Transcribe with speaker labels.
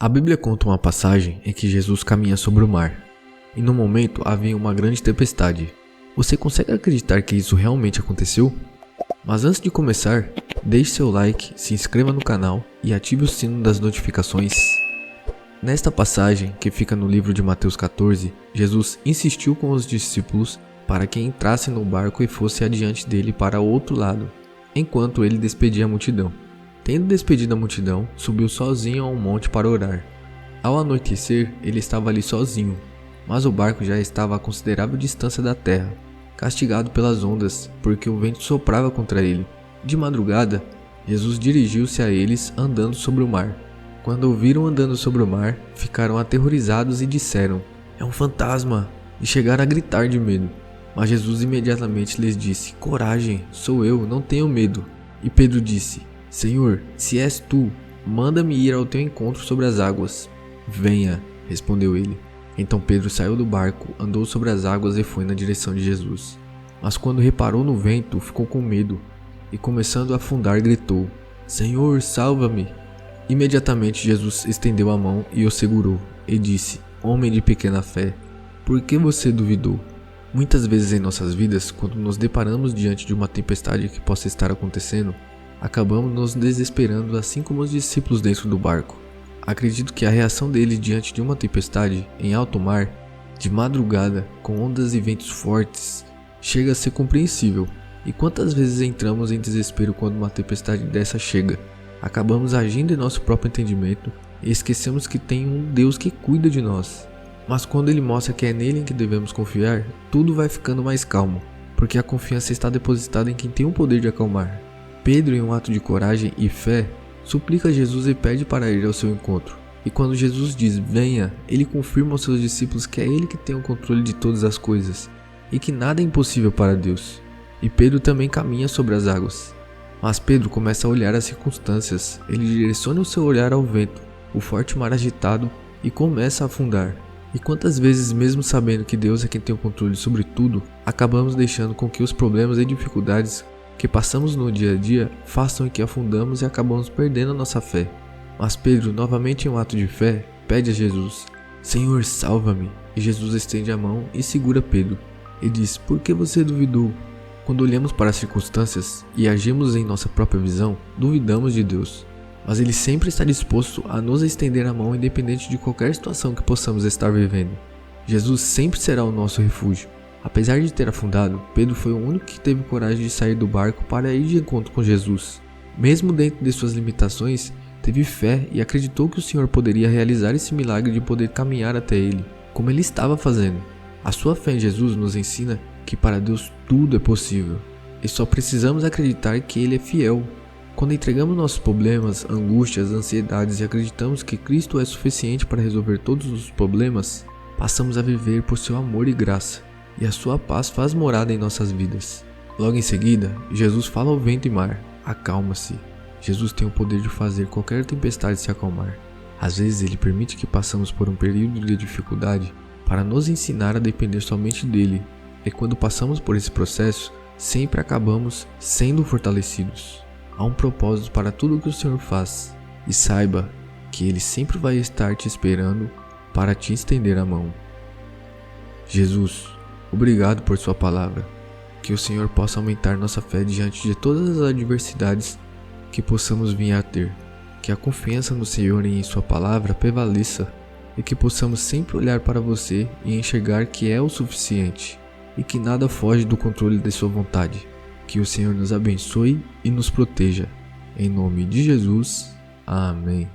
Speaker 1: A Bíblia conta uma passagem em que Jesus caminha sobre o mar, e no momento havia uma grande tempestade. Você consegue acreditar que isso realmente aconteceu? Mas antes de começar, deixe seu like, se inscreva no canal e ative o sino das notificações. Nesta passagem, que fica no livro de Mateus 14, Jesus insistiu com os discípulos para que entrassem no barco e fosse adiante dele para o outro lado, enquanto ele despedia a multidão. Tendo despedido a multidão, subiu sozinho a um monte para orar. Ao anoitecer, ele estava ali sozinho, mas o barco já estava a considerável distância da terra, castigado pelas ondas, porque o vento soprava contra ele. De madrugada, Jesus dirigiu-se a eles andando sobre o mar. Quando o viram andando sobre o mar, ficaram aterrorizados e disseram: "É um fantasma!" e chegaram a gritar de medo. Mas Jesus imediatamente lhes disse: "Coragem, sou eu, não tenham medo." E Pedro disse: "Senhor, se és tu, manda-me ir ao teu encontro sobre as águas." "Venha," respondeu ele. Então Pedro saiu do barco, andou sobre as águas e foi na direção de Jesus. Mas quando reparou no vento, ficou com medo e, começando a afundar, gritou: "Senhor, salva-me!" Imediatamente Jesus estendeu a mão e o segurou e disse: "Homem de pequena fé, por que você duvidou?" Muitas vezes em nossas vidas, quando nos deparamos diante de uma tempestade que possa estar acontecendo, acabamos nos desesperando, assim como os discípulos dentro do barco. Acredito que a reação deles diante de uma tempestade em alto mar, de madrugada, com ondas e ventos fortes, chega a ser compreensível. E quantas vezes entramos em desespero quando uma tempestade dessa chega? Acabamos agindo em nosso próprio entendimento e esquecemos que tem um Deus que cuida de nós. Mas quando Ele mostra que é nele em que devemos confiar, tudo vai ficando mais calmo, porque a confiança está depositada em quem tem o poder de acalmar. Pedro, em um ato de coragem e fé, suplica a Jesus e pede para ir ao seu encontro. E quando Jesus diz "venha", ele confirma aos seus discípulos que é ele que tem o controle de todas as coisas e que nada é impossível para Deus. E Pedro também caminha sobre as águas. Mas Pedro começa a olhar as circunstâncias, ele direciona o seu olhar ao vento, o forte mar agitado, e começa a afundar. E quantas vezes, mesmo sabendo que Deus é quem tem o controle sobre tudo, acabamos deixando com que os problemas e dificuldades que passamos no dia a dia façam que afundamos e acabamos perdendo a nossa fé. Mas Pedro, novamente em um ato de fé, pede a Jesus: "Senhor, salva-me." E Jesus estende a mão e segura Pedro e diz: "Por que você duvidou?" Quando olhamos para as circunstâncias e agimos em nossa própria visão, duvidamos de Deus. Mas Ele sempre está disposto a nos estender a mão independente de qualquer situação que possamos estar vivendo. Jesus sempre será o nosso refúgio. Apesar de ter afundado, Pedro foi o único que teve coragem de sair do barco para ir de encontro com Jesus. Mesmo dentro de suas limitações, teve fé e acreditou que o Senhor poderia realizar esse milagre de poder caminhar até Ele, como Ele estava fazendo. A sua fé em Jesus nos ensina que para Deus tudo é possível, e só precisamos acreditar que Ele é fiel. Quando entregamos nossos problemas, angústias, ansiedades e acreditamos que Cristo é suficiente para resolver todos os problemas, passamos a viver por seu amor e graça, e a sua paz faz morada em nossas vidas. Logo em seguida, Jesus fala ao vento e mar: "Acalma-se." Jesus tem o poder de fazer qualquer tempestade se acalmar. Às vezes Ele permite que passamos por um período de dificuldade para nos ensinar a depender somente dEle. E quando passamos por esse processo, sempre acabamos sendo fortalecidos. Há um propósito para tudo o que o Senhor faz, e saiba que Ele sempre vai estar te esperando para te estender a mão. Jesus, obrigado por sua palavra. Que o Senhor possa aumentar nossa fé diante de todas as adversidades que possamos vir a ter. Que a confiança no Senhor e em sua palavra prevaleça, e que possamos sempre olhar para você e enxergar que é o suficiente, e que nada foge do controle de sua vontade. Que o Senhor nos abençoe e nos proteja. Em nome de Jesus. Amém.